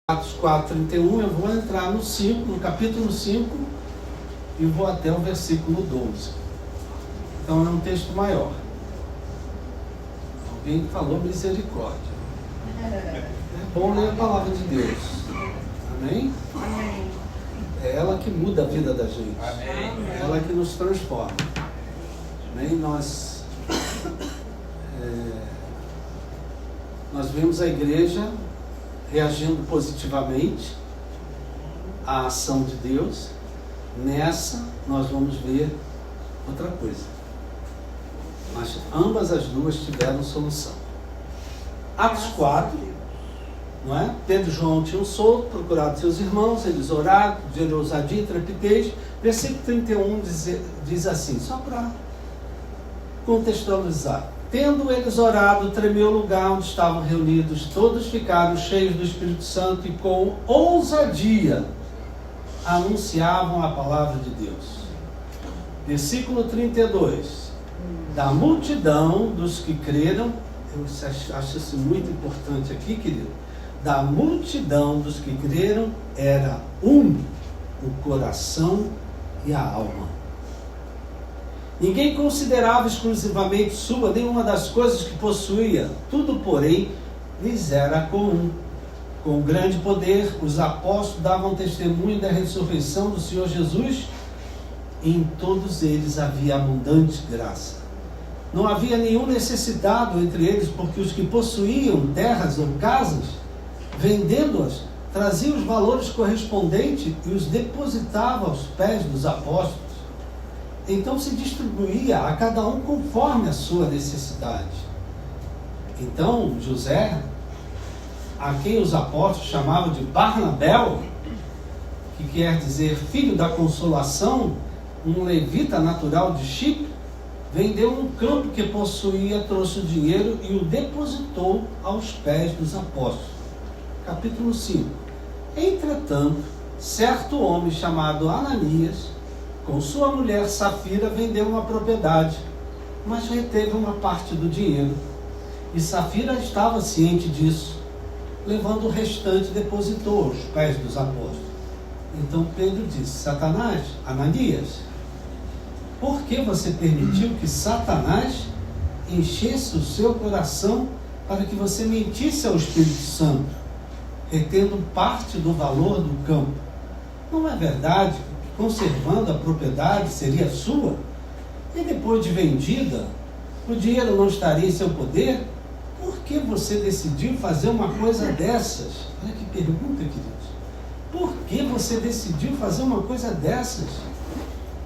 Atos 4:31, eu vou entrar no capítulo 5 e vou até o versículo 12. Então é um texto maior. Alguém falou misericórdia. É bom ler a palavra de Deus. Amém? Amém. É ela que muda a vida da gente. Amém. É ela que nos transforma. Amém? Nós vemos a igreja reagindo positivamente à ação de Deus. Nessa nós vamos ver outra coisa, mas ambas as duas tiveram solução. Atos 4, não é? Pedro e João tinham solto, procurado seus irmãos, eles oraram, pediram ousadia e trepidez. Versículo 31 diz assim, só para contextualizar: tendo eles orado, tremeu o lugar onde estavam reunidos, todos ficaram cheios do Espírito Santo e com ousadia anunciavam a palavra de Deus. Versículo 32, da multidão dos que creram, eu acho isso muito importante aqui, querido, da multidão dos que creram era o coração e a alma. Ninguém considerava exclusivamente sua nenhuma das coisas que possuía, tudo, porém, lhes era comum. Com grande poder, os apóstolos davam testemunho da ressurreição do Senhor Jesus, e em todos eles havia abundante graça. Não havia nenhum necessitado entre eles, porque os que possuíam terras ou casas, vendendo-as, traziam os valores correspondentes e os depositavam aos pés dos apóstolos. Então se distribuía a cada um conforme a sua necessidade. Então José, a quem os apóstolos chamavam de Barnabé, que quer dizer filho da consolação, um levita natural de Chipre, vendeu um campo que possuía, trouxe o dinheiro e o depositou aos pés dos apóstolos. Capítulo 5. Entretanto, certo homem chamado Ananias, com sua mulher Safira, vendeu uma propriedade, mas reteve uma parte do dinheiro. E Safira estava ciente disso. Levando o restante, depositou aos pés dos apóstolos. Então Pedro disse: Satanás, Ananias, por que você permitiu que Satanás enchesse o seu coração para que você mentisse ao Espírito Santo, retendo parte do valor do campo? Não é verdade que, conservando a propriedade, seria sua? E depois de vendida, o dinheiro não estaria em seu poder? Por que você decidiu fazer uma coisa dessas? Olha que pergunta, queridos. Por que você decidiu fazer uma coisa dessas?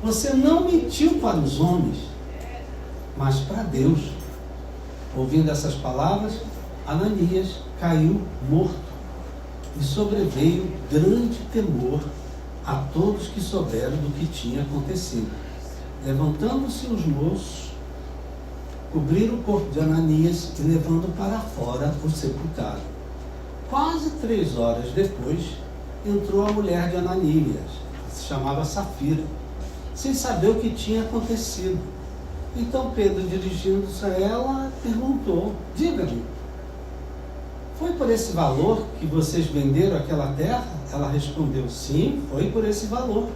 Você não mentiu para os homens, mas para Deus. Ouvindo essas palavras, Ananias caiu morto, e sobreveio grande temor a todos que souberam do que tinha acontecido. Levantando-se os moços, cobriram o corpo de Ananias e, levando para fora, o sepultaram. Quase 3 horas depois, entrou a mulher de Ananias, que se chamava Safira, sem saber o que tinha acontecido. Então Pedro, dirigindo-se a ela, perguntou: diga-me, foi por esse valor que vocês venderam aquela terra? Ela respondeu: sim, foi por esse valor.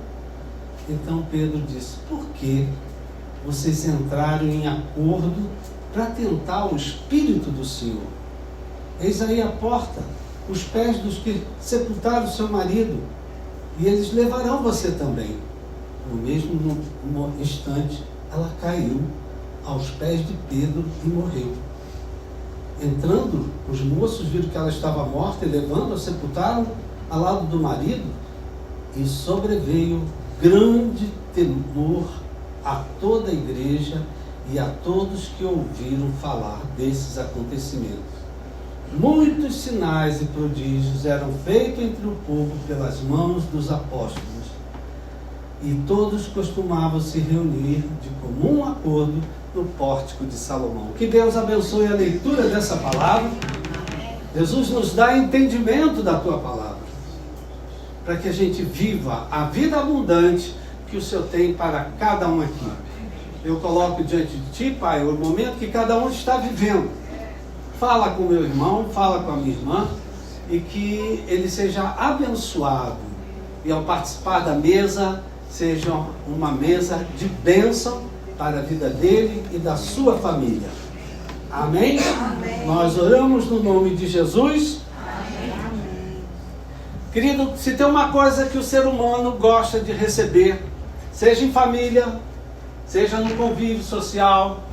Então Pedro disse: por que vocês entraram em acordo para tentar o Espírito do Senhor? Eis aí a porta, os pés dos que sepultaram seu marido, e eles levarão você também. No mesmo instante, ela caiu aos pés de Pedro e morreu. Entrando, os moços viram que ela estava morta e, levando-a, sepultaram ao lado do marido, e sobreveio grande temor a toda a igreja e a todos que ouviram falar desses acontecimentos. Muitos sinais e prodígios eram feitos entre o povo pelas mãos dos apóstolos, e todos costumavam se reunir de comum acordo no pórtico de Salomão. Que Deus abençoe a leitura dessa palavra. Jesus nos dá entendimento da tua palavra, para que a gente viva a vida abundante que o Senhor tem para cada um aqui. Eu coloco diante de ti, Pai, o momento que cada um está vivendo. Fala com o meu irmão, fala com a minha irmã, e que ele seja abençoado. E ao participar da mesa, seja uma mesa de bênção para a vida dele e da sua família. Amém? Amém. Nós oramos no nome de Jesus. Amém. Querido, se tem uma coisa que o ser humano gosta de receber, seja em família, seja no convívio social,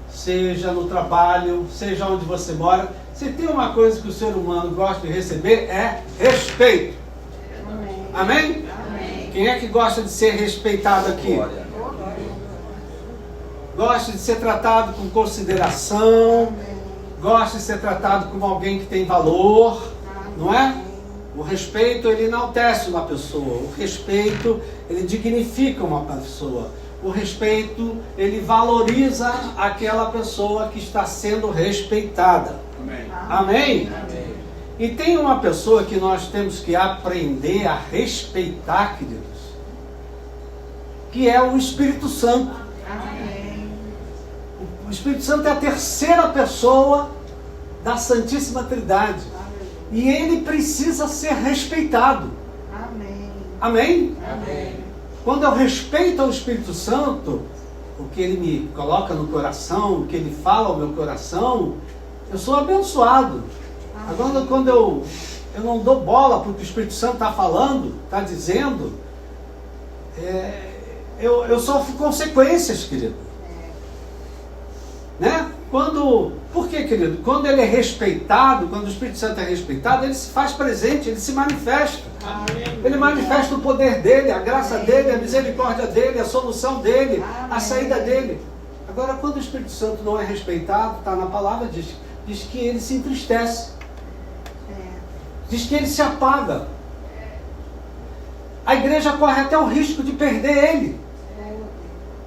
seja no trabalho, seja onde você mora, se tem uma coisa que o ser humano gosta de receber, é respeito. Amém? Amém? Quem é que gosta de ser respeitado aqui? Gosta de ser tratado com consideração, gosta de ser tratado como alguém que tem valor, não é? O respeito, ele enaltece uma pessoa, o respeito, ele dignifica uma pessoa, o respeito, ele valoriza aquela pessoa que está sendo respeitada. Amém? Amém? Amém. E tem uma pessoa que nós temos que aprender a respeitar, queridos, que é o Espírito Santo. Amém. O Espírito Santo é a terceira pessoa da Santíssima Trindade. Amém. E ele precisa ser respeitado. Amém. Amém? Amém. Quando eu respeito ao Espírito Santo, o que ele me coloca no coração, o que ele fala ao meu coração, eu sou abençoado. Agora, quando eu não dou bola para o que o Espírito Santo está falando, está dizendo, eu sofro consequências, querido. Né? Por quê, querido? Quando ele é respeitado, quando o Espírito Santo é respeitado, ele se faz presente, ele se manifesta. Amém. Ele manifesta o poder dele, a graça dele, a misericórdia dele, a solução dele, a saída dele. Agora, quando o Espírito Santo não é respeitado, está na palavra, diz que ele se entristece. Diz que ele se apaga. A igreja corre até o risco de perder ele.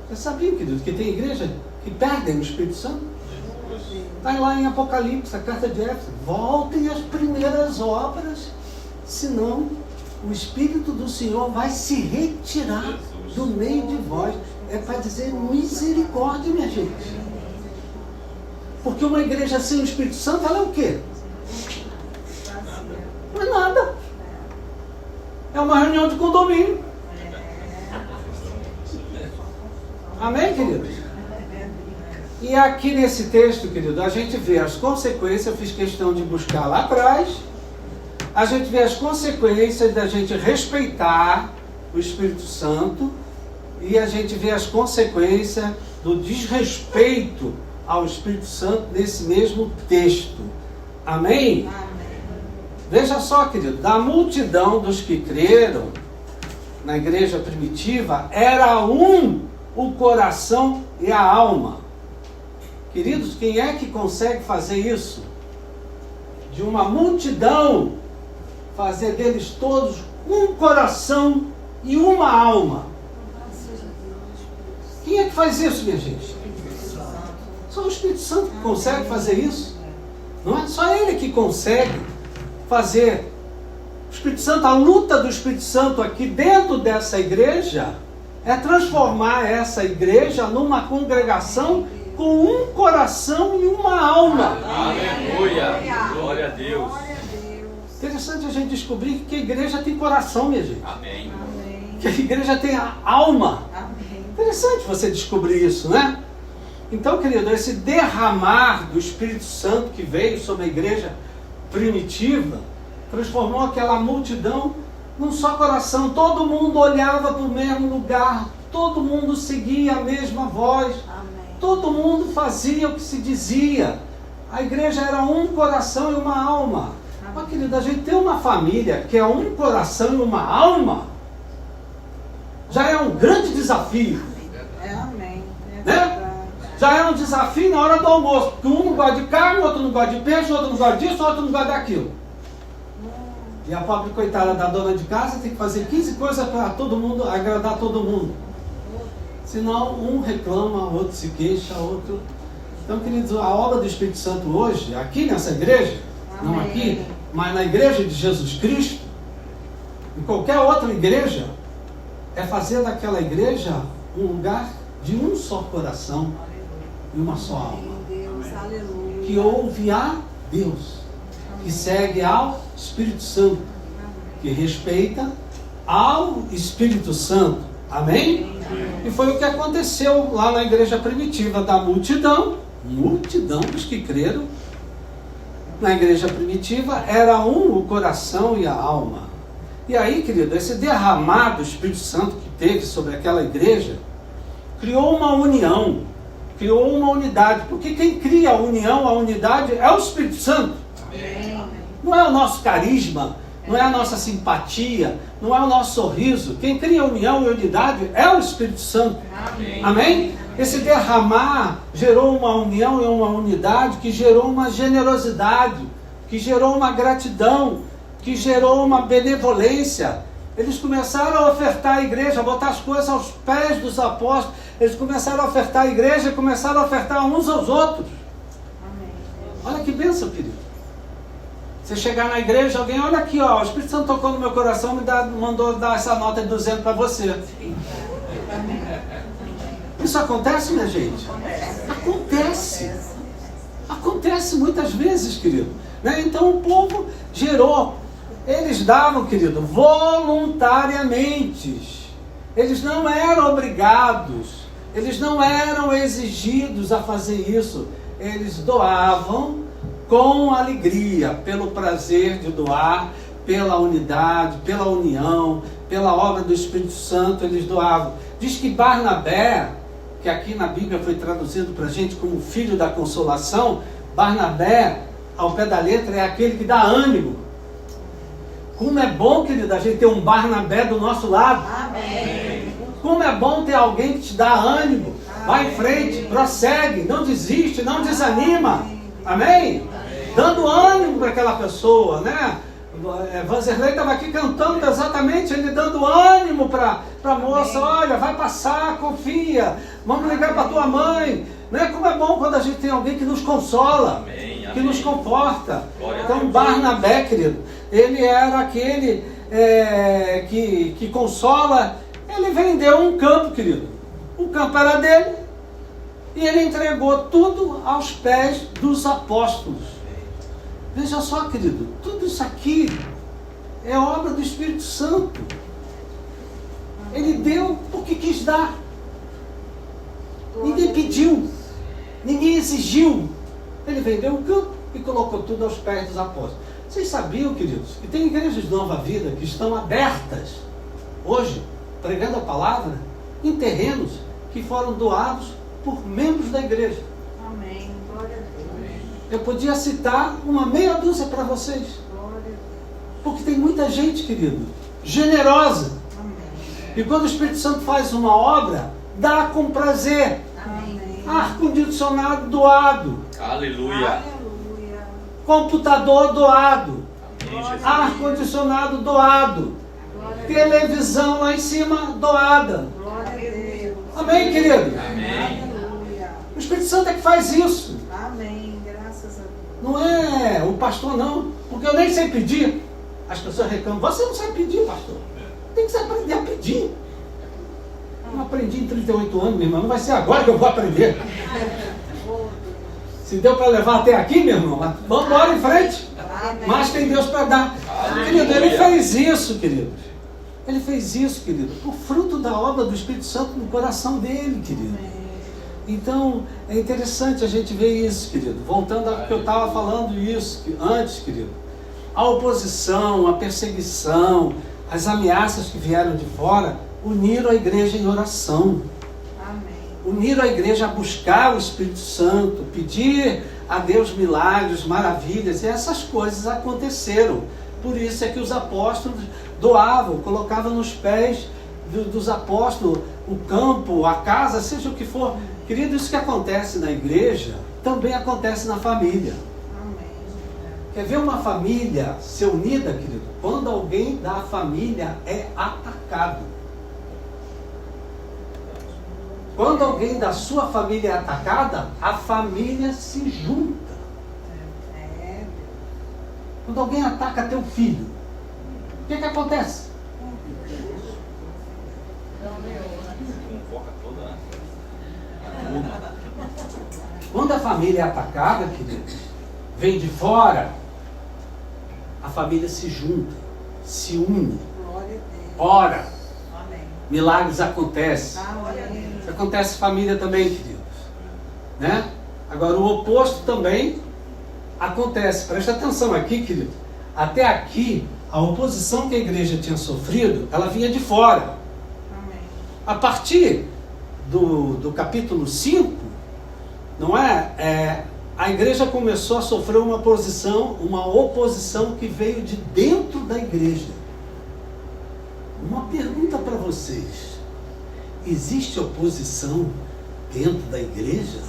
Você sabia, querido, que tem igreja que perdem o Espírito Santo? Está lá em Apocalipse, a carta de Éfeso. Voltem às primeiras obras, senão o Espírito do Senhor vai se retirar do meio de vós. É para dizer misericórdia, minha gente. Porque uma igreja sem o Espírito Santo, ela é o quê? Não é nada. É uma reunião de condomínio. Amém, queridos? E aqui nesse texto, querido, a gente vê as consequências, eu fiz questão de buscar lá atrás, a gente vê as consequências da gente respeitar o Espírito Santo e a gente vê as consequências do desrespeito ao Espírito Santo nesse mesmo texto. Amém? Amém. Veja só, querido, da multidão dos que creram na igreja primitiva, era um o coração e a alma. Queridos, quem é que consegue fazer isso? De uma multidão, fazer deles todos um coração e uma alma. Quem é que faz isso, minha gente? Só o Espírito Santo que consegue fazer isso. Não é só ele que consegue fazer. O Espírito Santo, a luta do Espírito Santo aqui dentro dessa igreja é transformar essa igreja numa congregação com um coração e uma alma. Aleluia! Glória a Deus! Interessante a gente descobrir que a igreja tem coração, minha gente. Amém. Que a igreja tem a alma. Amém. Interessante você descobrir isso, né? Então, querido, esse derramar do Espírito Santo que veio sobre a igreja primitiva transformou aquela multidão num só coração. Todo mundo olhava para o mesmo lugar, todo mundo seguia a mesma voz. Todo mundo fazia o que se dizia. A igreja era um coração e uma alma. Mas, querida, a gente tem uma família que é um coração e uma alma, já é um grande desafio. Amém. Né? Já é um desafio na hora do almoço. Porque um não gosta de carne, o outro não gosta de peixe, o outro não gosta disso, o outro não gosta daquilo. E a pobre coitada da dona de casa tem que fazer 15 coisas para todo mundo, agradar todo mundo. Senão um reclama, outro se queixa, outro... Então, queridos, a obra do Espírito Santo hoje, aqui nessa igreja, não aqui, mas na igreja de Jesus Cristo, em qualquer outra igreja, é fazer daquela igreja um lugar de um só coração e uma só alma. Que ouve a Deus. que segue ao Espírito Santo, que respeita ao Espírito Santo. Amém? E foi o que aconteceu lá na igreja primitiva, da multidão dos que creram. Na igreja primitiva era um o coração e a alma. E aí, querido, esse derramado do Espírito Santo que teve sobre aquela igreja criou uma união, criou uma unidade, porque quem cria a união, a unidade é o Espírito Santo. Amém. Não é o nosso carisma, não é a nossa simpatia, não é o nosso sorriso. Quem cria a união e a unidade é o Espírito Santo. Amém? Amém? Esse derramar gerou uma união e uma unidade que gerou uma generosidade, que gerou uma gratidão, que gerou uma benevolência. Eles começaram a ofertar a igreja, a botar as coisas aos pés dos apóstolos. Eles começaram a ofertar a igreja e começaram a ofertar uns aos outros. Amém. Olha que bênção, querido. Você chegar na igreja, alguém, olha aqui, ó, o Espírito Santo tocou no meu coração, mandou dar essa nota de 200 para você. Isso acontece, minha gente? Acontece. Acontece muitas vezes, querido. Né? Então o povo gerou. Eles davam, querido, voluntariamente. Eles não eram obrigados. Eles não eram exigidos a fazer isso. Eles doavam com alegria, pelo prazer de doar, pela unidade, pela união, pela obra do Espírito Santo, eles doavam. Diz que Barnabé, que aqui na Bíblia foi traduzido para a gente como filho da consolação, Barnabé, ao pé da letra, é aquele que dá ânimo. Como é bom, querido, a gente ter um Barnabé do nosso lado. Amém. Como é bom ter alguém que te dá ânimo. Amém. Vai em frente, prossegue, não desiste, não desanima. Amém? Dando ânimo para aquela pessoa, né? Vanzerlei estava aqui cantando exatamente, ele dando ânimo para a moça. Olha, vai passar, confia, vamos ligar para tua mãe, né? Como é bom quando a gente tem alguém que nos consola, que nos conforta. Então Barnabé, querido, ele era aquele que consola. Ele vendeu um campo, querido, o campo era dele, e ele entregou tudo aos pés dos apóstolos. Veja só, querido, tudo isso aqui é obra do Espírito Santo. Ele deu porque quis dar. Ninguém pediu, ninguém exigiu. Ele vendeu o campo e colocou tudo aos pés dos apóstolos. Vocês sabiam, queridos, que tem igrejas de Nova Vida que estão abertas hoje, pregando a palavra, em terrenos que foram doados por membros da igreja. Amém. Glória a Deus. Eu podia citar uma meia dúzia para vocês. Porque tem muita gente, querido, generosa. Amém. E quando o Espírito Santo faz uma obra, dá com prazer. Amém. Ar-condicionado doado. Aleluia. Computador doado. Ar-condicionado doado. Televisão lá em cima doada. Glória a Deus. Amém, querido? Amém. O Espírito Santo é que faz isso. Amém. Graças a Deus. Não é o pastor, não. Porque eu nem sei pedir. As pessoas reclamam. Você não sabe pedir, pastor. Tem que aprender a pedir. Eu não aprendi em 38 anos, meu irmão. Não vai ser agora que eu vou aprender. Se deu para levar até aqui, meu irmão, vamos embora em frente. Mas tem Deus para dar. Querido, ele fez isso, querido. Ele fez isso, querido, por fruto da obra do Espírito Santo no coração dele, querido. Então, é interessante a gente ver isso, querido. Voltando ao que eu estava falando isso antes, querido. A oposição, a perseguição, as ameaças que vieram de fora, uniram a igreja em oração. Uniram a igreja a buscar o Espírito Santo, pedir a Deus milagres, maravilhas, e essas coisas aconteceram. Por isso é que os apóstolos doavam, colocavam nos pés dos apóstolos o campo, a casa, seja o que for. Querido, isso que acontece na igreja, também acontece na família. Quer ver uma família ser unida, querido? Quando alguém da família é atacado. Quando alguém da sua família é atacada, a família se junta. Quando alguém ataca teu filho, o que acontece? Quando a família é atacada, querido, vem de fora, a família se junta, se une, Glória a Deus. ora, Amém. milagres acontecem. Amém. Isso acontece em família também, queridos. Né? Agora, o oposto também acontece. Presta atenção aqui, querido. Até aqui, a oposição que a igreja tinha sofrido, ela vinha de fora. Amém. A partir do capítulo 5, não é? A igreja começou a sofrer uma oposição que veio de dentro da igreja. Uma pergunta para vocês: existe oposição dentro da igreja?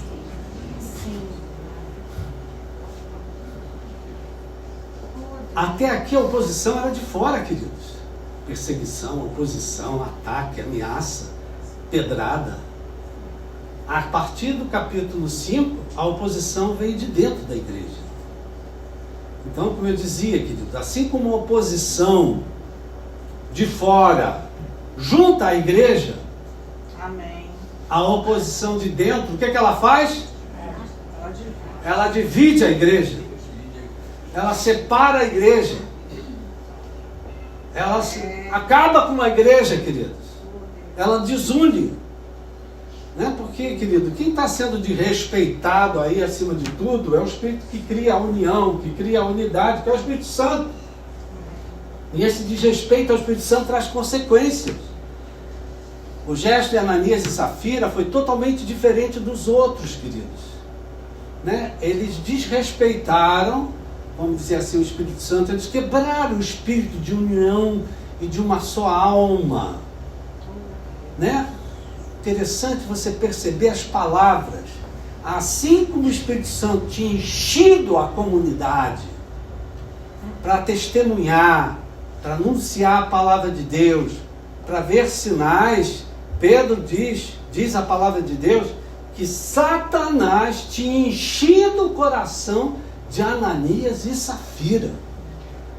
Sim. Até aqui a oposição era de fora, queridos. Perseguição, oposição, ataque, ameaça, pedrada. A partir do capítulo 5, a oposição veio de dentro da igreja. Então, como eu dizia, queridos, assim como a oposição de fora junta a igreja, Amém. a oposição de dentro, o que ela faz? Pode vir. Ela divide a igreja. Ela separa a igreja. Ela acaba com a igreja, queridos. Ela desune. Né? Porque, querido, quem está sendo desrespeitado aí acima de tudo é o Espírito que cria a união, que cria a unidade, que é o Espírito Santo. E esse desrespeito ao Espírito Santo traz consequências. O gesto de Ananias e Safira foi totalmente diferente dos outros, queridos. Né? Eles desrespeitaram, vamos dizer assim, o Espírito Santo. Eles quebraram o espírito de união e de uma só alma. Né? Interessante você perceber as palavras. Assim como o Espírito Santo tinha enchido a comunidade para testemunhar, para anunciar a palavra de Deus, para ver sinais, Pedro diz a palavra de Deus, que Satanás tinha enchido o coração de Ananias e Safira,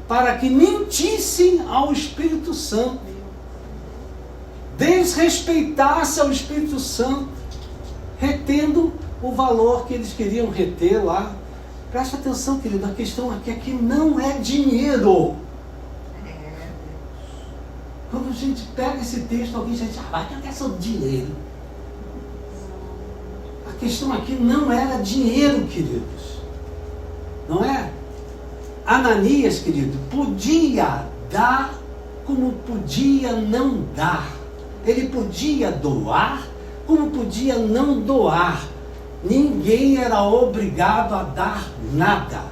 para que mentissem ao Espírito Santo, desrespeitasse ao Espírito Santo, retendo o valor que eles queriam reter lá. Presta atenção, querido, a questão aqui é que não é dinheiro. Quando a gente pega esse texto, alguém já diz, vai que é questão de dinheiro. A questão aqui não era dinheiro, queridos. Não é? Ananias, querido, podia dar como podia não dar. Ele podia doar como podia não doar. Ninguém era obrigado a dar nada.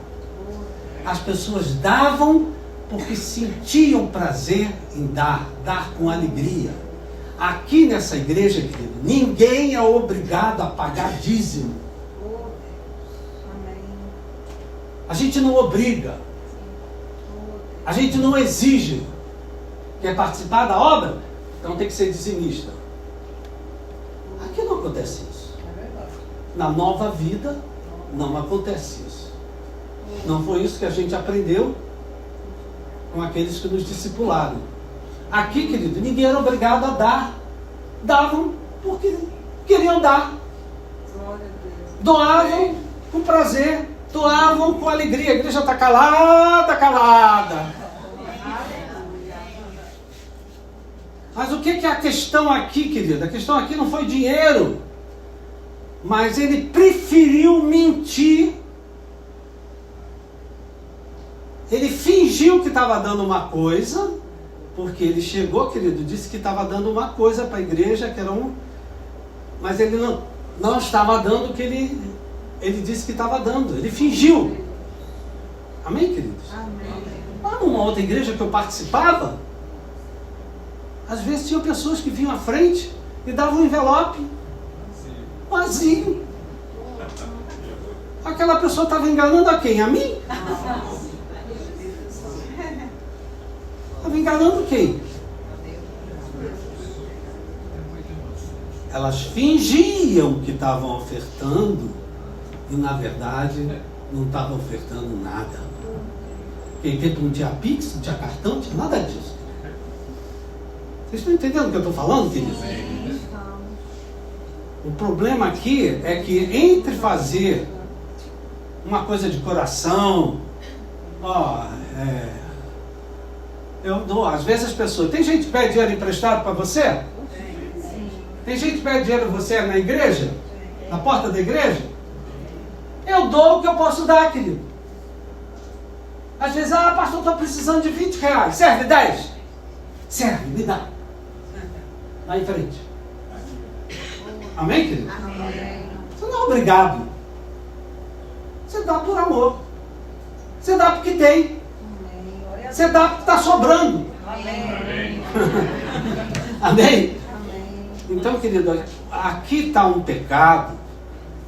As pessoas davam porque sentiam prazer em dar com alegria. Aqui nessa igreja, querido, ninguém é obrigado a pagar dízimo. Amém. A gente não obriga. A gente não exige. Quer participar da obra? Então tem que ser dizimista. Aqui não acontece isso. Na nova vida, não acontece isso. Não foi isso que a gente aprendeu com aqueles que nos discipularam. Aqui, querido, ninguém era obrigado a dar. Davam porque queriam dar. Glória a Deus. Doavam com prazer. Doavam com alegria. A igreja está calada, calada. Mas o que é a questão aqui, querido? A questão aqui não foi dinheiro. Mas ele preferiu mentir. Ele fingiu que estava dando uma coisa, porque ele chegou, querido, disse que estava dando uma coisa para a igreja, que era mas ele não estava dando o que ele disse que estava dando. Ele fingiu. Amém, queridos? Amém. Lá numa outra igreja que eu participava, às vezes tinham pessoas que vinham à frente e davam um envelope vazio. Aquela pessoa estava enganando a quem? A mim? Estava enganando quem? Elas fingiam que estavam ofertando e na verdade não estavam ofertando nada. Naquele tempo não tinha Pix, não tinha cartão, não tinha nada disso. Vocês estão entendendo o que eu estou falando, queridos? O problema aqui é que entre fazer uma coisa de coração, Eu dou, às vezes as pessoas... Tem gente que pede dinheiro emprestado para você? Tem gente que pede dinheiro para você na igreja? Na porta da igreja? Eu dou o que eu posso dar, querido. Às vezes, pastor, estou precisando de 20 reais. Serve 10? Serve, me dá. Lá em frente. Amém, querido? Amém. Você não é obrigado. Você dá por amor. Você dá porque tem. Você dá porque está sobrando. Amém. Amém? Amém. Então, querido, aqui está um pecado.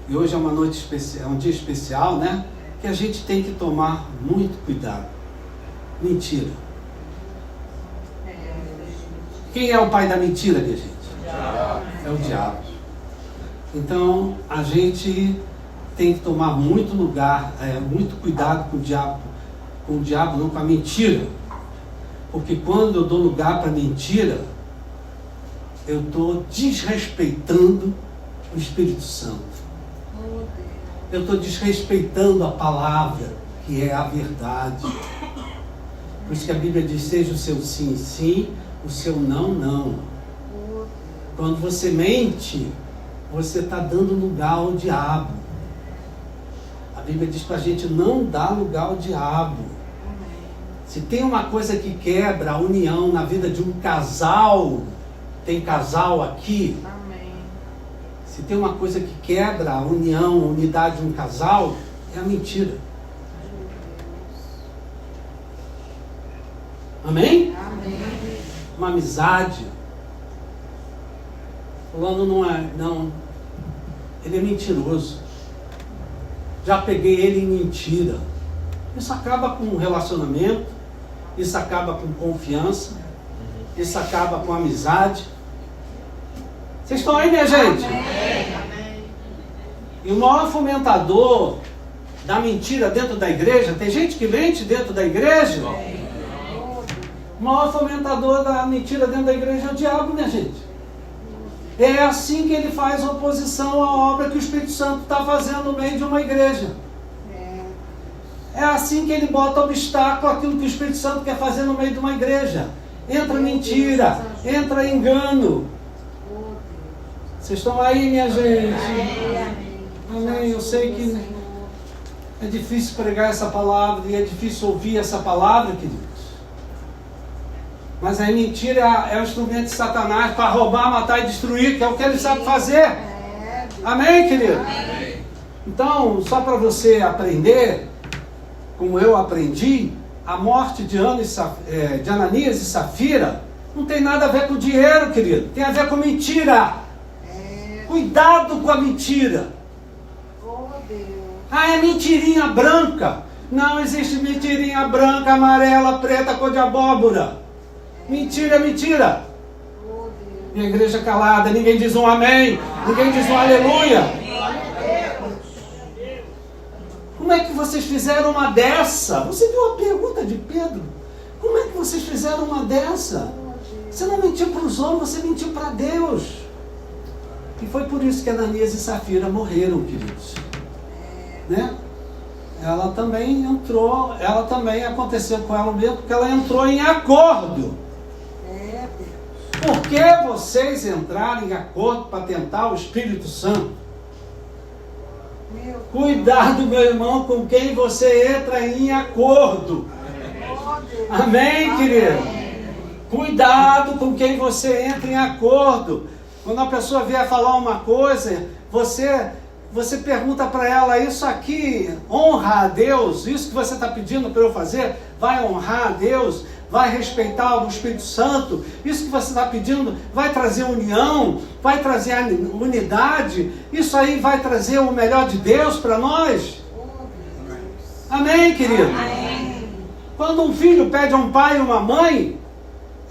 E hoje é uma noite especial, é um dia especial, né? Que a gente tem que tomar muito cuidado. Mentira. Quem é o pai da mentira, minha gente? É o diabo. Então, a gente tem que tomar muito cuidado com o diabo. Com o diabo, não com a mentira. Porque quando eu dou lugar para a mentira, eu estou desrespeitando o Espírito Santo. Eu estou desrespeitando a palavra, que é a verdade. Por isso que a Bíblia diz, seja o seu sim, sim, o seu não, não. Quando você mente, você está dando lugar ao diabo. A Bíblia diz para a gente não dar lugar ao diabo. Se tem uma coisa que quebra a união na vida de um casal, tem casal aqui? Amém. Se tem uma coisa que quebra a união, a unidade de um casal, é a mentira. Amém? Amém. Uma amizade. Fulano não, ele é mentiroso. Já peguei ele em mentira. Isso acaba com um relacionamento, isso acaba com confiança, isso acaba com amizade. Vocês estão aí, minha gente? Amém. E o maior fomentador da mentira dentro da igreja, tem gente que mente dentro da igreja. O maior fomentador da mentira dentro da igreja é o diabo, minha gente. É assim que ele faz oposição à obra que o Espírito Santo está fazendo no meio de uma igreja. É assim que ele bota obstáculo àquilo que o Espírito Santo quer fazer no meio de uma igreja. Entra mentira, entra engano. Vocês estão aí, minha gente? Amém. Eu sei que é difícil pregar essa palavra e é difícil ouvir essa palavra, queridos. Mas a mentira é o instrumento de Satanás para roubar, matar e destruir, que é o que ele sabe fazer. Amém, querido? Então, só para você aprender, como eu aprendi, a morte de Ananias e Safira não tem nada a ver com dinheiro, querido. Tem a ver com mentira. Cuidado com a mentira. É mentirinha branca. Não existe mentirinha branca, amarela, preta, cor de abóbora. Mentira, mentira. Minha igreja calada, ninguém diz um amém, ninguém diz um aleluia. Como é que vocês fizeram uma dessa? Você viu a pergunta de Pedro? Como é que vocês fizeram uma dessa? Você não mentiu para os homens, você mentiu para Deus. E foi por isso que Ananias e Safira morreram, queridos. Né? Ela também aconteceu com ela mesmo, porque ela entrou em acordo. Por que vocês entraram em acordo para tentar o Espírito Santo? Cuidado, meu irmão, com quem você entra em acordo. Amém, querido? Cuidado com quem você entra em acordo. Quando a pessoa vier falar uma coisa, você pergunta para ela, isso aqui honra a Deus? Isso que você está pedindo para eu fazer vai honrar a Deus? Vai respeitar o Espírito Santo? Isso que você está pedindo vai trazer união? Vai trazer unidade? Isso aí vai trazer o melhor de Deus para nós? Amém, querido? Amém. Quando um filho pede a um pai e uma mãe,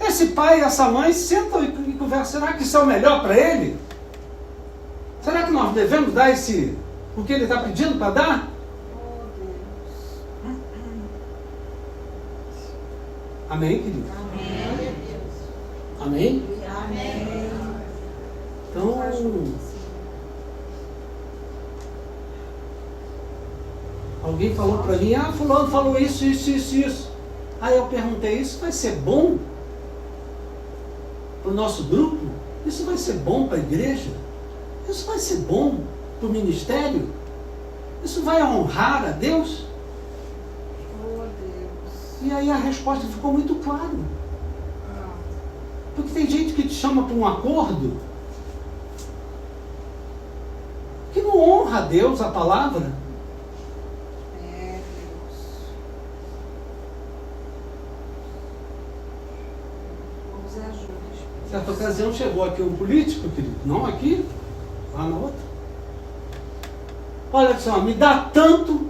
esse pai e essa mãe sentam e conversam. Será que isso é o melhor para ele? Será que nós devemos dar o que ele está pedindo para dar? Amém, querido? Amém? Amém? Então, alguém falou para mim, fulano falou isso. Aí eu perguntei, isso vai ser bom para o nosso grupo? Isso vai ser bom para a igreja? Isso vai ser bom para o ministério? Isso vai honrar a Deus? Oh, Deus. E aí a resposta ficou muito clara. Porque tem gente que te chama para um acordo que não honra a Deus, a palavra. É, Deus. Nos ajude. Certa ocasião chegou aqui um político, querido, não aqui, lá na outra. Olha só, me dá tanto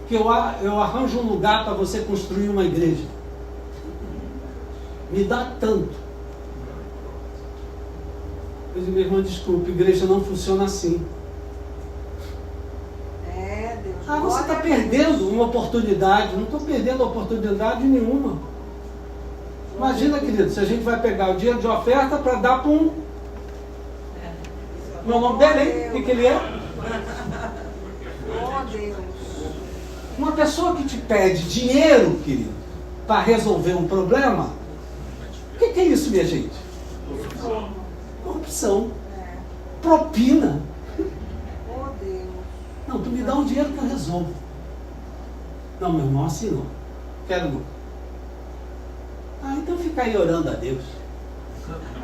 que eu arranjo um lugar para você construir uma igreja. Me dá tanto. Eu digo, meu irmão, desculpe, igreja não funciona assim. É, Deus. Ah, você está Glória a Deus. perdendo uma oportunidade. Não estou perdendo oportunidade nenhuma. Imagina, querido, se a gente vai pegar o dinheiro de oferta para dar para um... Meu nome dele, hein? O que ele é? Oh, Deus. Uma pessoa que te pede dinheiro, querido, para resolver um problema, o que é isso, minha gente? Corrupção. É. Propina. Oh, Deus. Não, tu me dá um dinheiro que eu resolvo. Não, meu irmão, assim não. Quero não. Ah, então fica aí orando a Deus.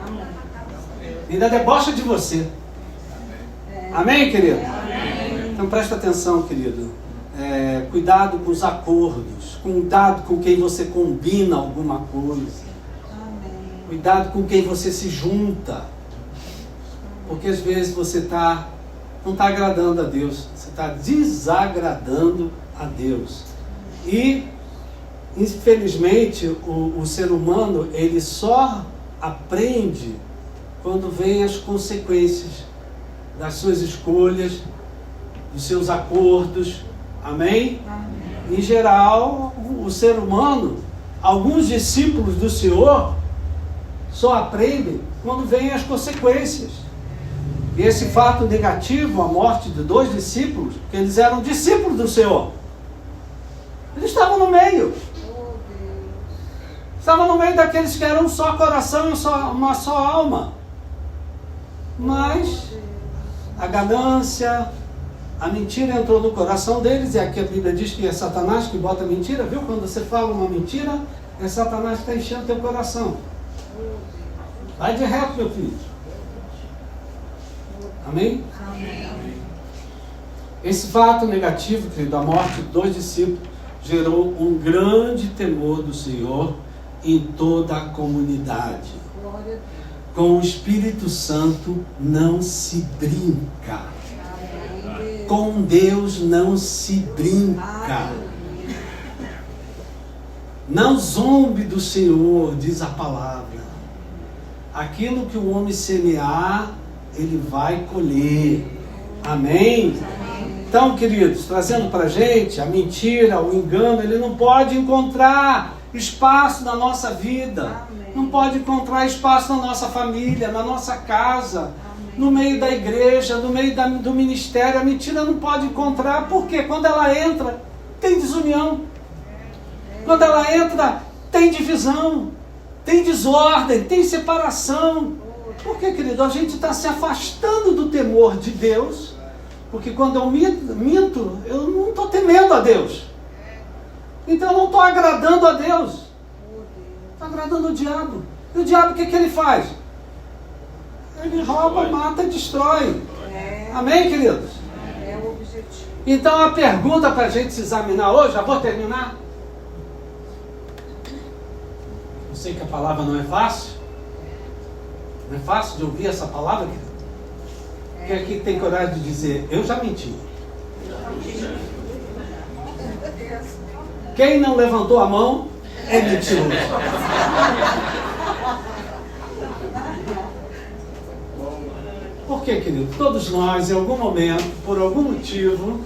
Amém. Ainda debocha de você. É. Amém, querido? Amém. Então presta atenção, querido. Cuidado com os acordos. Cuidado com quem você combina alguma coisa. Amém. Cuidado com quem você se junta. Porque às vezes você não está agradando a Deus. Você está desagradando a Deus. E, infelizmente, o ser humano, ele só aprende quando vem as consequências das suas escolhas, dos seus acordos. Amém? Amém. Em geral, o ser humano, alguns discípulos do Senhor, só aprendem quando vêm as consequências. E esse fato negativo, a morte de 2 discípulos, que eles eram discípulos do Senhor, eles estavam no meio. Oh, Deus. Estavam no meio daqueles que eram um só coração e uma só alma. Mas a ganância, a mentira entrou no coração deles, e aqui a Bíblia diz que é Satanás que bota mentira, viu? Quando você fala uma mentira, é Satanás que está enchendo teu coração. Vai de reto, meu filho. Amém? Amém. Esse fato negativo, querido, a morte de 2 discípulos, gerou um grande temor do Senhor em toda a comunidade. Glória a Deus. Com o Espírito Santo não se brinca. Amém. Com Deus não se brinca. Aleluia. Não zombe do Senhor, diz a palavra. Aquilo que o homem semear, ele vai colher. Amém? Então, queridos, trazendo para a gente a mentira, o engano, ele não pode encontrar espaço na nossa vida. Amém. Não pode encontrar espaço na nossa família, na nossa casa, Amém. no meio da igreja, no meio do ministério. A mentira não pode encontrar, porque quando ela entra, tem desunião. Quando ela entra, tem divisão, tem desordem, tem separação. Por que, querido? A gente está se afastando do temor de Deus, porque quando eu minto, eu não estou temendo a Deus. Então eu não estou agradando a Deus. Estou agradando o diabo. E o diabo, o que ele faz? Ele rouba, mata e destrói. Amém, queridos? É o objetivo. Então a pergunta para a gente se examinar hoje, já vou terminar. Eu sei que a palavra não é fácil. Não é fácil de ouvir essa palavra, querido? Quem aqui tem coragem de dizer, eu já menti? Quem não levantou a mão é mentiroso. Por quê, querido? Todos nós, em algum momento, por algum motivo,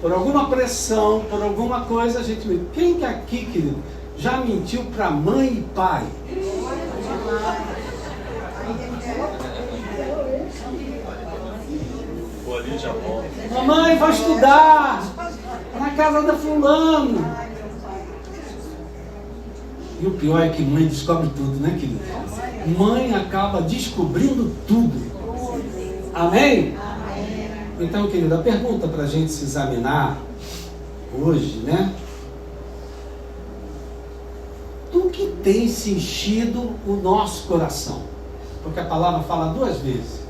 por alguma pressão, por alguma coisa, a gente mente. Quem que aqui, querido, já mentiu para mãe e pai? Mamãe, vai estudar na casa da fulano. E o pior é que mãe descobre tudo, né, querido? Mãe acaba descobrindo tudo. Amém? Então, querido, a pergunta para a gente se examinar hoje, né? Do que tem se enchido o nosso coração? Porque a palavra fala duas vezes.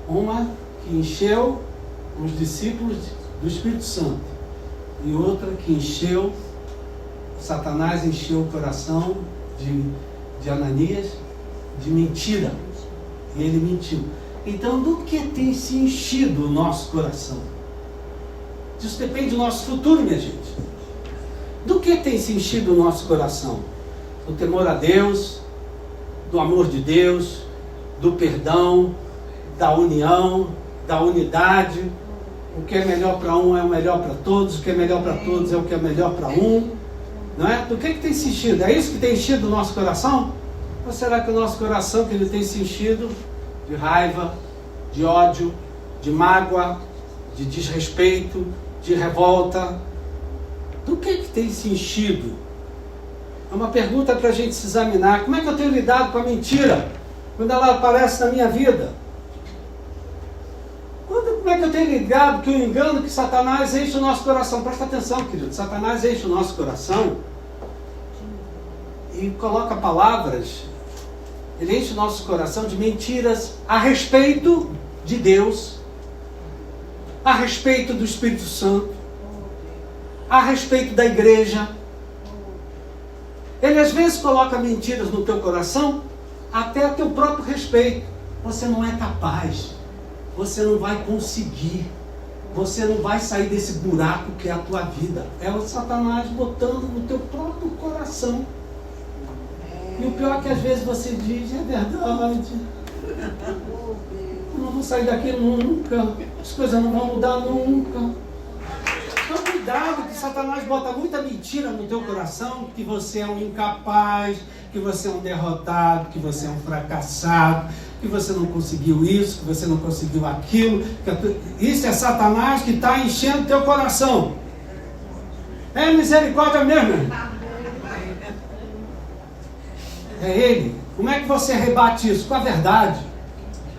Uma que encheu os discípulos do Espírito Santo. E outra que encheu, Satanás encheu o coração de Ananias de mentira. E ele mentiu. Então, do que tem se enchido o nosso coração? Isso depende do nosso futuro, minha gente. Do que tem se enchido o nosso coração? Do temor a Deus, do amor de Deus, do perdão, da união, da unidade. O que é melhor para um é o melhor para todos, o que é melhor para todos é o que é melhor para um. Não é? Do que tem se enchido? É isso que tem enchido o nosso coração? Ou será que o nosso coração que ele tem se enchido de raiva, de ódio, de mágoa, de desrespeito, de revolta? Do que tem se enchido? É uma pergunta para a gente se examinar. Como é que eu tenho lidado com a mentira quando ela aparece na minha vida? Como é que eu tenho lidado com o engano que Satanás enche o nosso coração? Presta atenção, querido. Satanás enche o nosso coração e coloca palavras. Ele enche o nosso coração de mentiras a respeito de Deus, a respeito do Espírito Santo, a respeito da igreja. Ele às vezes coloca mentiras no teu coração até a teu próprio respeito. Você não é capaz, você não vai conseguir, você não vai sair desse buraco que é a tua vida. É o Satanás botando no teu próprio coração. E o pior é que às vezes você diz, é verdade, eu não vou sair daqui nunca, as coisas não vão mudar nunca. Então cuidado, que Satanás bota muita mentira no teu coração, que você é um incapaz, que você é um derrotado, que você é um fracassado, que você não conseguiu isso, que você não conseguiu aquilo. Isso é Satanás que está enchendo o teu coração. É misericórdia mesmo, irmão. É ele. Como é que você rebate isso? Com a verdade.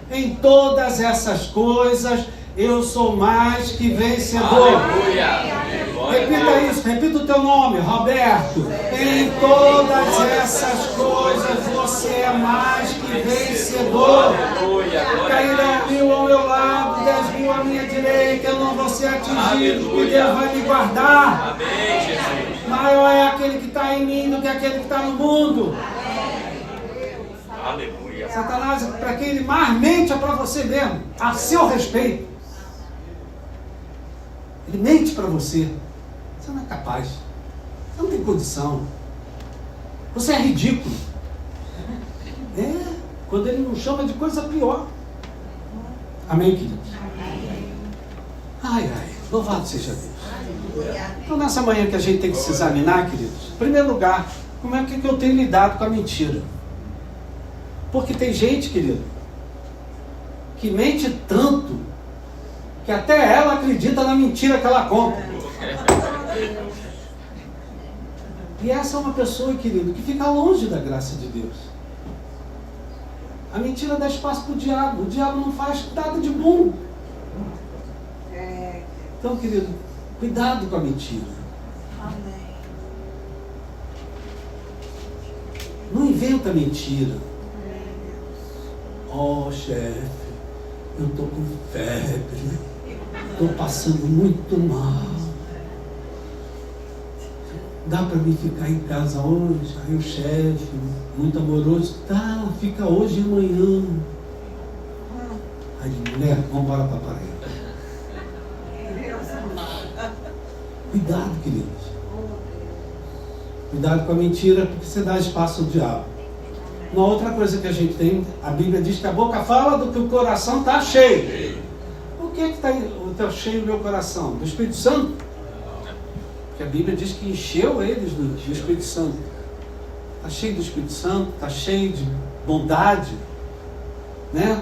Em todas essas coisas, eu sou mais que vencedor. Aleluia. Repita isso, repita o teu nome, Roberto. Em todas essas coisas, você é mais que vencedor. Cairão 1000 ao meu lado, 10.000 à minha direita, eu não vou ser atingido, porque Deus vai me guardar. Amém, Jesus. Maior é aquele que está em mim do que aquele que está no mundo. Aleluia. Satanás, para quem ele mais mente, é para você mesmo, a seu respeito. Ele mente para você. Você não é capaz. Você não tem condição. Você é ridículo. É, quando ele não chama de coisa pior. Amém, queridos? Ai, louvado seja Deus. Então, nessa manhã que a gente tem que se examinar, queridos, em primeiro lugar, como é que eu tenho lidado com a mentira? Porque tem gente, querido, que mente tanto que até ela acredita na mentira que ela conta. E essa é uma pessoa, querido, que fica longe da graça de Deus. A mentira dá espaço para o diabo. O diabo não faz nada de bom. Então, querido, cuidado com a mentira. Não inventa mentira. Oh, chefe, eu estou com febre, estou passando muito mal. Dá para mim ficar em casa hoje? Aí o chefe, muito amoroso, tá, fica hoje e amanhã. Aí, mulher, vamos embora para a praia. Cuidado, queridos. Cuidado com a mentira, porque você dá espaço ao diabo. Uma outra coisa que a gente tem, a Bíblia diz que a boca fala do que o coração está cheio. O que está cheio o meu coração? Do Espírito Santo? Porque a Bíblia diz que encheu eles do Espírito Santo. Está cheio do Espírito Santo, está cheio de bondade, né?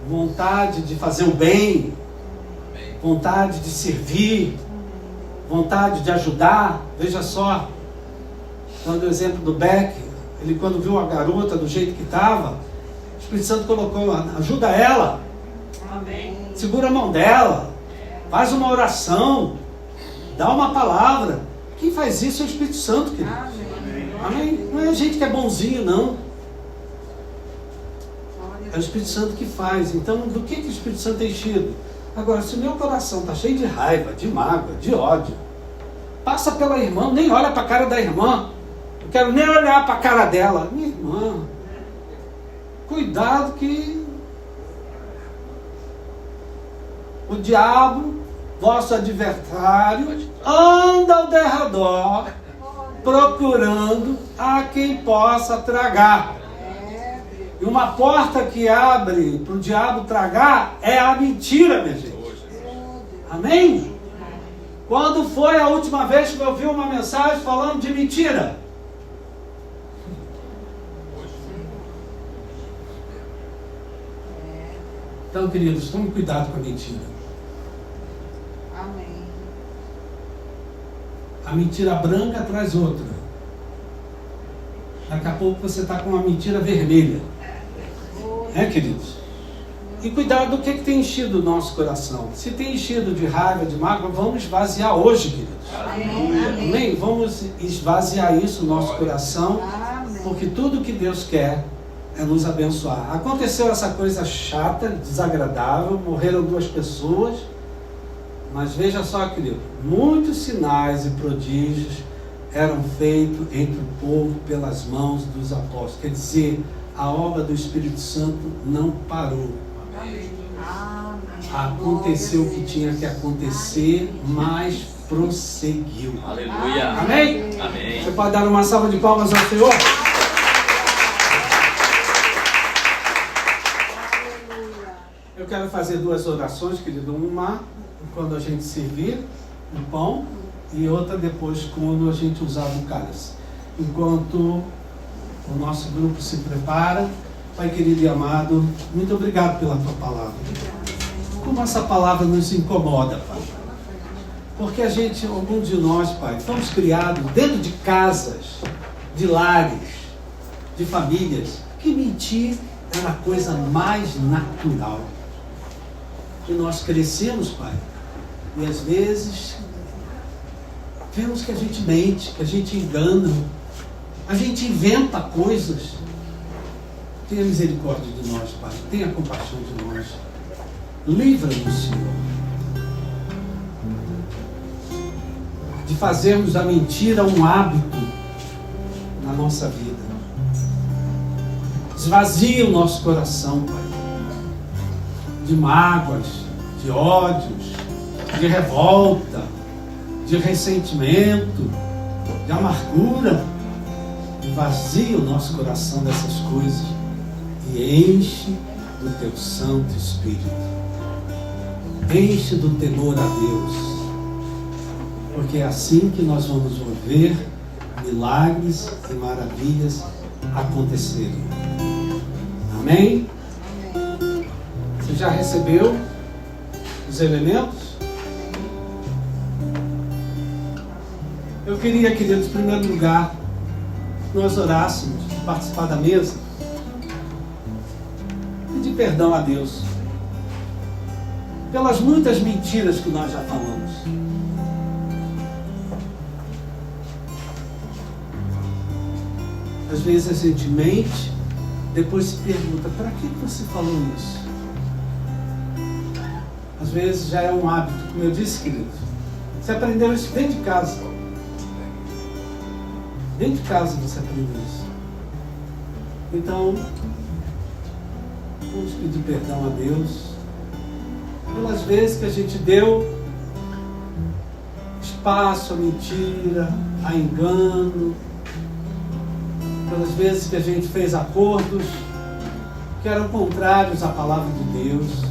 Vontade de fazer o bem, vontade de servir, vontade de ajudar. Veja só, Dando o exemplo do Beck, ele quando viu a garota do jeito que estava, o Espírito Santo colocou, ajuda ela, Amém. segura a mão dela, faz uma oração, dá uma palavra. Quem faz isso é o Espírito Santo, querido. Amém? Não é a gente que é bonzinho, não. É o Espírito Santo que faz. Então, do que o Espírito Santo é enchido? Agora, se o meu coração está cheio de raiva, de mágoa, de ódio, passa pela irmã, nem olha para a cara da irmã. Não quero nem olhar para a cara dela. Minha irmã, cuidado que o diabo, vosso adversário, anda ao derredor procurando a quem possa tragar. E uma porta que abre para o diabo tragar é a mentira, minha gente. Amém? Quando foi a última vez que eu ouvi uma mensagem falando de mentira? Então, queridos, tome cuidado com a mentira. Amém. A mentira branca traz outra. Daqui a pouco você está com uma mentira vermelha. Queridos? E cuidado do que tem enchido o nosso coração. Se tem enchido de raiva, de mágoa, vamos esvaziar hoje, queridos. Amém? Vamos esvaziar isso no nosso coração, porque tudo que Deus quer é nos abençoar. Aconteceu essa coisa chata, desagradável, morreram 2 pessoas, mas veja só, querido, muitos sinais e prodígios eram feitos entre o povo pelas mãos dos apóstolos. Quer dizer, a obra do Espírito Santo não parou. Aconteceu o que tinha que acontecer, mas prosseguiu. Aleluia. Amém? Amém. Você pode dar uma salva de palmas ao Senhor? Eu quero fazer 2 orações, querido. Uma quando a gente servir o pão e outra depois quando a gente usar o cálice. Enquanto o nosso grupo se prepara, Pai querido e amado, muito obrigado pela Tua palavra. Como essa palavra nos incomoda, Pai. Porque a gente, alguns de nós, Pai, fomos criados dentro de casas, de lares, de famílias, que mentir era a coisa mais natural. E nós crescemos, Pai, e às vezes vemos que a gente mente, que a gente engana, a gente inventa coisas. Tenha misericórdia de nós, Pai. Tenha compaixão de nós. Livra-nos, Senhor, de fazermos a mentira um hábito na nossa vida. Esvazia o nosso coração, Pai, de mágoas, de ódios, de revolta, de ressentimento, de amargura. Vazia o nosso coração dessas coisas e enche do Teu Santo Espírito. Enche do temor a Deus, porque é assim que nós vamos ver milagres e maravilhas acontecerem. Amém? Você já recebeu os elementos? Eu queria, queridos, em primeiro lugar, nós orássemos, participar da mesa, pedir perdão a Deus pelas muitas mentiras que nós já falamos. Às vezes a gente mente, depois se pergunta, para que você falou isso? Às vezes já é um hábito, como eu disse, querido. Você aprendeu isso dentro de casa. Dentro de casa você aprendeu isso. Então, vamos pedir perdão a Deus pelas vezes que a gente deu espaço à mentira, a engano, pelas vezes que a gente fez acordos que eram contrários à palavra de Deus,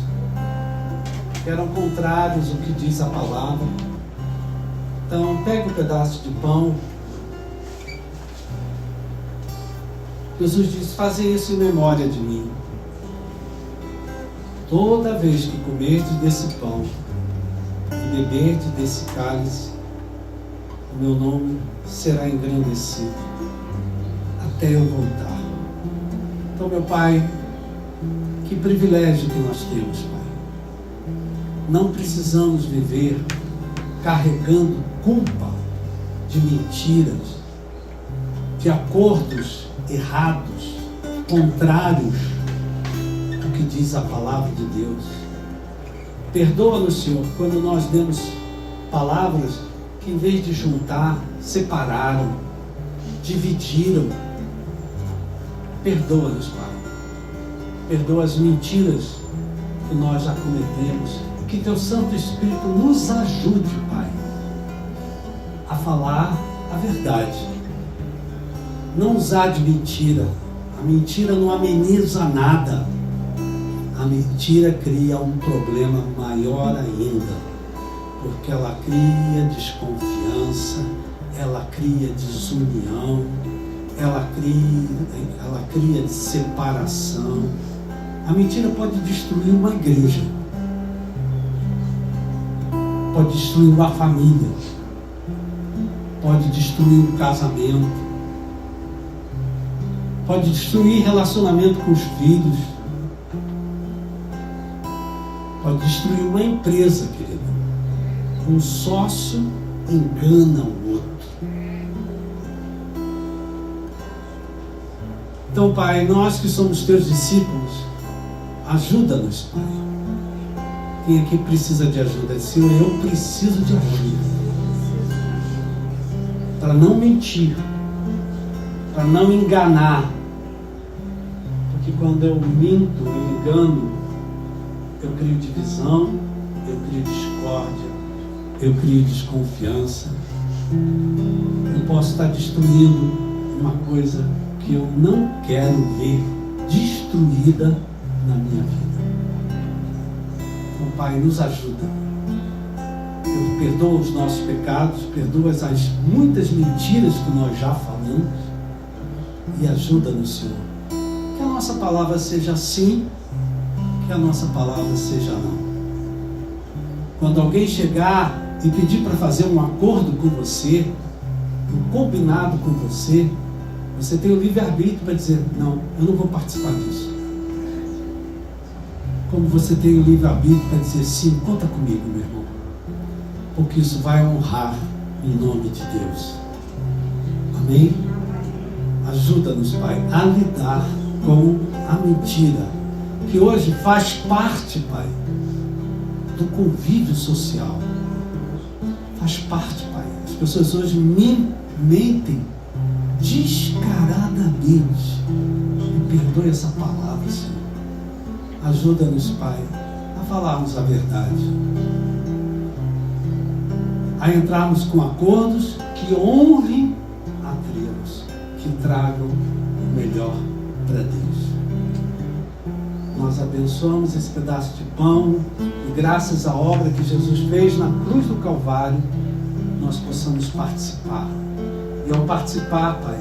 que eram contrários ao que diz a palavra. Então, pega um pedaço de pão. Jesus diz, fazer isso em memória de mim. Toda vez que comerdes desse pão e beberdes desse cálice, o meu nome será engrandecido. até eu voltar. Então, meu Pai, que privilégio que nós temos, Pai. Não precisamos viver carregando culpa de mentiras, de acordos errados, contrários ao que diz a palavra de Deus. Perdoa-nos, Senhor, quando nós demos palavras que, em vez de juntar, separaram, dividiram. Perdoa-nos, Pai. Perdoa as mentiras que nós já cometemos. Que Teu Santo Espírito nos ajude, Pai, a falar a verdade. Não usar de mentira. A mentira não ameniza nada. A mentira cria um problema maior ainda, porque ela cria desconfiança, ela cria desunião, ela cria separação. A mentira pode destruir uma igreja, pode destruir uma família, pode destruir um casamento, pode destruir relacionamento com os filhos, pode destruir uma empresa, querido. Um sócio engana o outro. Então, Pai, nós que somos Teus discípulos, ajuda-nos, Pai. Quem aqui precisa de ajuda? Senhor, eu preciso de ajuda. Para não mentir, para não enganar. Porque quando eu minto, eu engano, eu crio divisão, eu crio discórdia, eu crio desconfiança. Eu posso estar destruindo uma coisa que eu não quero ver destruída na minha vida. Então, Pai, nos ajuda. Perdoa os nossos pecados, perdoa as muitas mentiras que nós já falamos e ajuda-nos, Senhor. Que a nossa palavra seja sim, que a nossa palavra seja não. Quando alguém chegar e pedir para fazer um acordo com você, um combinado com você, você tem o livre-arbítrio para dizer, não, eu não vou participar disso. Como você tem o livre-arbítrio para dizer, sim, conta comigo, meu irmão. Porque isso vai honrar o nome de Deus. Amém? Ajuda-nos, Pai, a lidar com a mentira, que hoje faz parte, Pai, do convívio social. Faz parte, Pai. As pessoas hoje mentem descaradamente. Me perdoe essa palavra, Senhor. Ajuda-nos, Pai, a falarmos a verdade, a entrarmos com acordos que honrem a Deus, que tragam o melhor para Deus. Nós abençoamos esse pedaço de pão e graças à obra que Jesus fez na cruz do Calvário, nós possamos participar. E ao participar, Pai,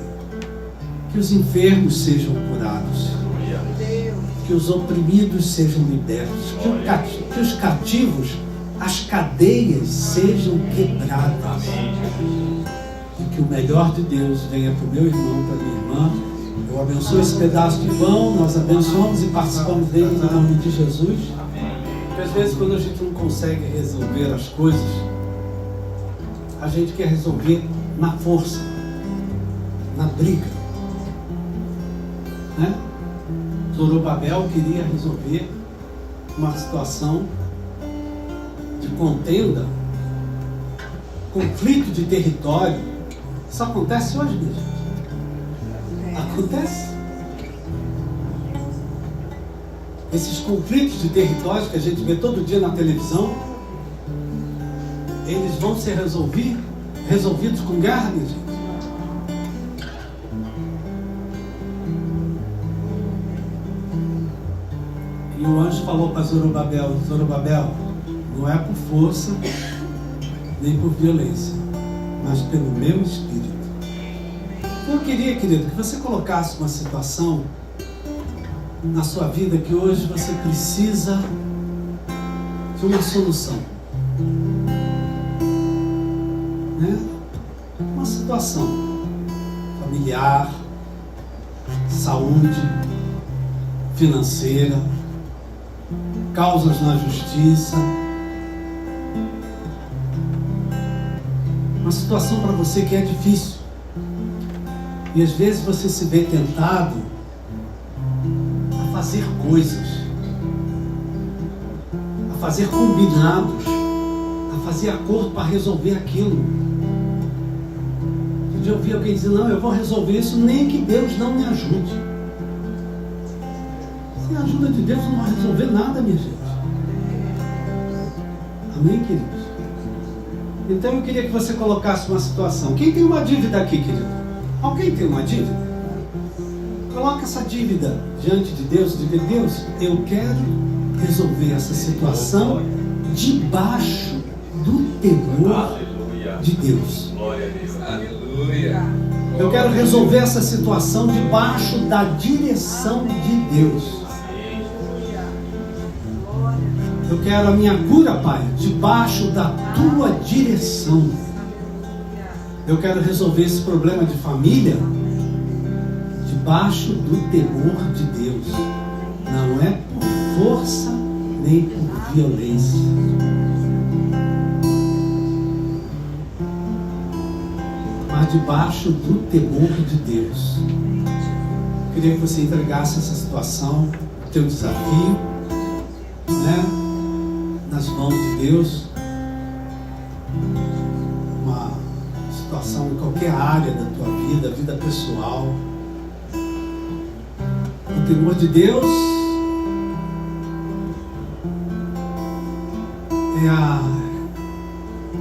que os enfermos sejam curados, que os oprimidos sejam libertos, que os cativos, as cadeias sejam quebradas. E que o melhor de Deus venha para o meu irmão, para a minha irmã. Eu abençoo esse pedaço de pão, nós abençoamos e participamos dele no nome de Jesus. Porque às vezes quando a gente não consegue resolver as coisas, a gente quer resolver na força, na briga, né? Zorobabel queria resolver uma situação de contenda, conflito de território. Isso acontece hoje, minha gente. Acontece. Esses conflitos de território que a gente vê todo dia na televisão, eles vão ser resolvidos com guerra, minha gente. E o anjo falou para Zorobabel, Zorobabel, não é por força, nem por violência, mas pelo meu Espírito. Eu queria, querido, que você colocasse uma situação na sua vida que hoje você precisa de uma solução. Né? Uma situação familiar, saúde, financeira, causas na justiça. Uma situação para você que é difícil. E às vezes você se vê tentado a fazer coisas, a fazer combinados, a fazer acordo para resolver aquilo. Um dia eu ouvi alguém dizer, não, eu vou resolver isso nem que Deus não me ajude. Sem a ajuda de Deus não vai resolver nada, minha gente. Amém, queridos? Então eu queria que você colocasse uma situação. Quem tem uma dívida aqui, querido? Alguém tem uma dívida? Coloca essa dívida diante de Deus. Diga, Deus, eu quero resolver essa situação debaixo do temor de Deus. Glória a Deus. Aleluia. Eu quero resolver essa situação debaixo da direção de Deus. Eu quero a minha cura, Pai, debaixo da tua direção. Eu quero resolver esse problema de família debaixo do temor de Deus. Não é por força nem por violência. Mas debaixo do temor de Deus. Eu queria que você entregasse essa situação, o teu desafio, né, nas mãos de Deus. Uma situação em qualquer área da tua vida, vida pessoal. O temor de Deus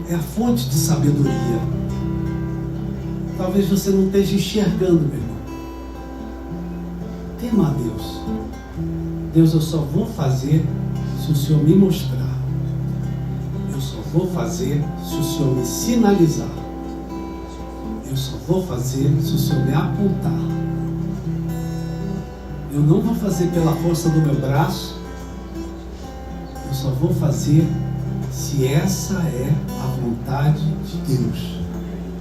é a fonte de sabedoria. Talvez você não esteja enxergando, meu irmão. Tema a Deus. Deus, eu só vou fazer se o Senhor me mostrar. Eu só vou fazer se o Senhor me sinalizar. Eu só vou fazer se o Senhor me apontar. Eu não vou fazer pela força do meu braço. Eu só vou fazer se essa é a vontade de Deus.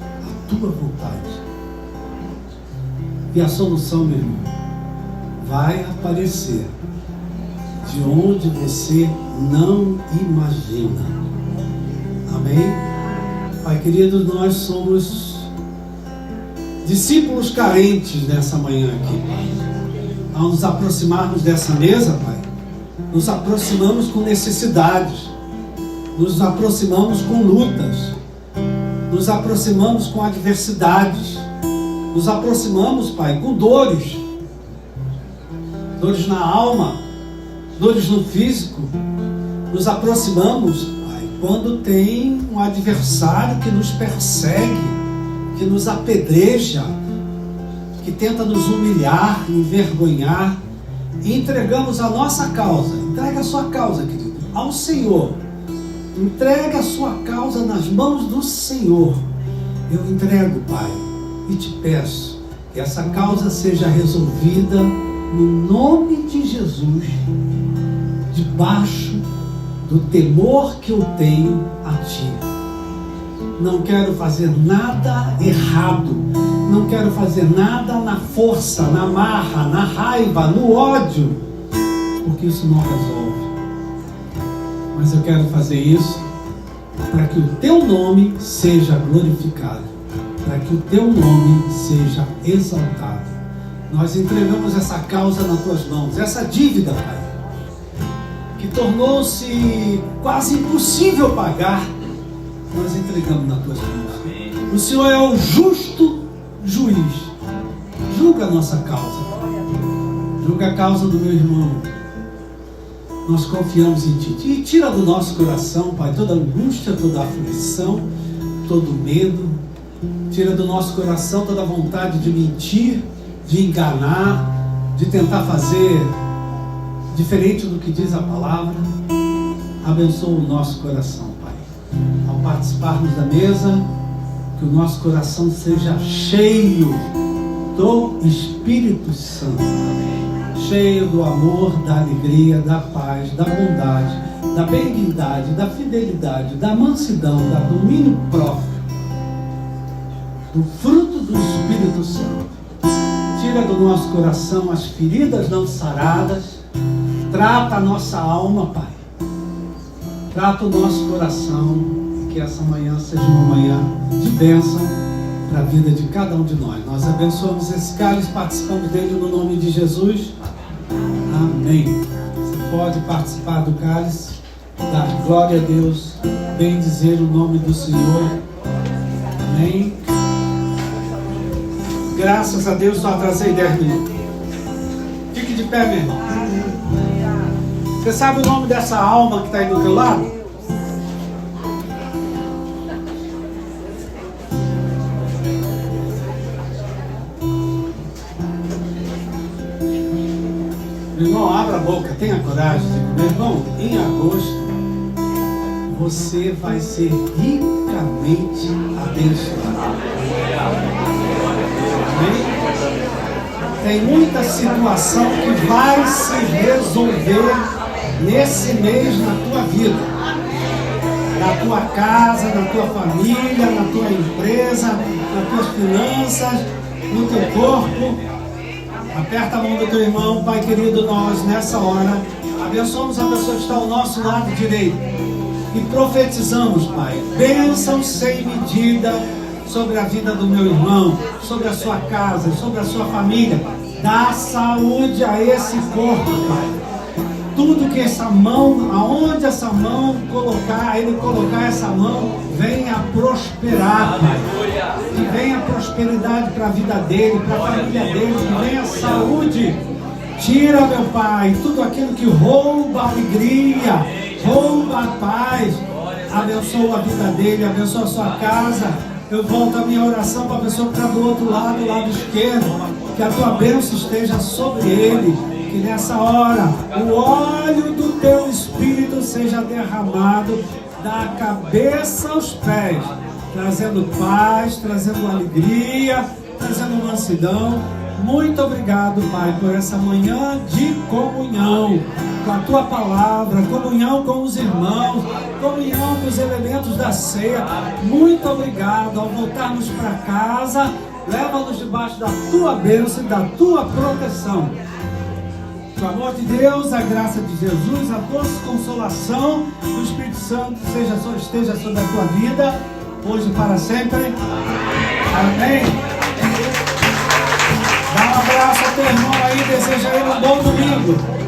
A tua vontade. E a solução, meu irmão, vai aparecer de onde você não imagina. Amém? Pai querido, nós somos discípulos carentes nessa manhã aqui, Pai. Ao nos aproximarmos dessa mesa, Pai, nos aproximamos com necessidades, nos aproximamos com lutas, nos aproximamos com adversidades, nos aproximamos, Pai, com dores na alma, dores no físico. Nos aproximamos, Pai, quando tem um adversário que nos persegue, que nos apedreja, que tenta nos humilhar, envergonhar, e entregamos a nossa causa. Entrega a sua causa, querido, ao Senhor. Entrega a sua causa nas mãos do Senhor. Eu entrego, Pai, e te peço que essa causa seja resolvida no nome de Jesus, debaixo do temor que eu tenho a Ti. Não quero fazer nada errado, não quero fazer nada na força, na marra, na raiva, no ódio, porque isso não resolve. Mas eu quero fazer isso para que o Teu nome seja glorificado, para que o Teu nome seja exaltado. Nós entregamos essa causa nas Tuas mãos, essa dívida, Pai, que tornou-se quase impossível pagar, nós entregamos nas Tuas mãos. O Senhor é o justo juiz. Julga a nossa causa, julga a causa do meu irmão. Nós confiamos em Ti. E tira do nosso coração, Pai, toda angústia, toda aflição, todo medo. Tira do nosso coração toda vontade de mentir, de enganar, de tentar fazer diferente do que diz a palavra. Abençoa o nosso coração, Pai. Ao participarmos da mesa, que o nosso coração seja cheio do Espírito Santo, cheio do amor, da alegria, da paz, da bondade, da benignidade, da fidelidade, da mansidão, da domínio próprio, do fruto do Espírito Santo. tira do nosso coração as feridas não saradas, trata a nossa alma, Pai. Trata o nosso coração, que essa manhã seja uma manhã de bênção para a vida de cada um de nós. Nós abençoamos esse cálice, participamos dele no nome de Jesus. Amém. Você pode participar do cálice, dar glória a Deus, bendizer o nome do Senhor. Amém. Graças a Deus, só atrasei 10 minutos. Fique de pé, meu irmão. Você sabe o nome dessa alma que está aí do teu lado? Meu irmão, abra a boca, tenha coragem. Meu irmão, em agosto você vai ser ricamente abençoado. Amém? Tem muita situação que vai se resolver nesse mês na tua vida, na tua casa, na tua família, na tua empresa, nas tuas finanças, no teu corpo. Aperta a mão do teu irmão. Pai querido, nós nessa hora abençoamos a pessoa que está ao nosso lado direito e profetizamos, Pai, bênção sem medida sobre a vida do meu irmão, sobre a sua casa, sobre a sua família. Dá saúde a esse corpo, Pai. Tudo que essa mão, aonde essa mão colocar, ele colocar essa mão, venha prosperar, Pai. Que venha prosperidade para a vida dele, para a família dele, que venha saúde. Tira, meu Pai, tudo aquilo que rouba a alegria, rouba a paz. Abençoa a vida dele, abençoa a sua casa. Eu volto a minha oração para a pessoa que está do outro lado, lado esquerdo. Que a tua bênção esteja sobre ele. Que nessa hora o óleo do teu Espírito seja derramado da cabeça aos pés, trazendo paz, trazendo alegria, trazendo mansidão. Muito obrigado, Pai, por essa manhã de comunhão com a tua palavra, comunhão com os irmãos, comunhão com os elementos da ceia. Muito obrigado. Ao voltarmos para casa, leva-nos debaixo da tua bênção e da tua proteção. O amor de Deus, a graça de Jesus, a doce consolação do Espírito Santo esteja sobre a tua vida, hoje e para sempre. Amém. Dá um abraço ao teu irmão aí, deseja ele um bom domingo.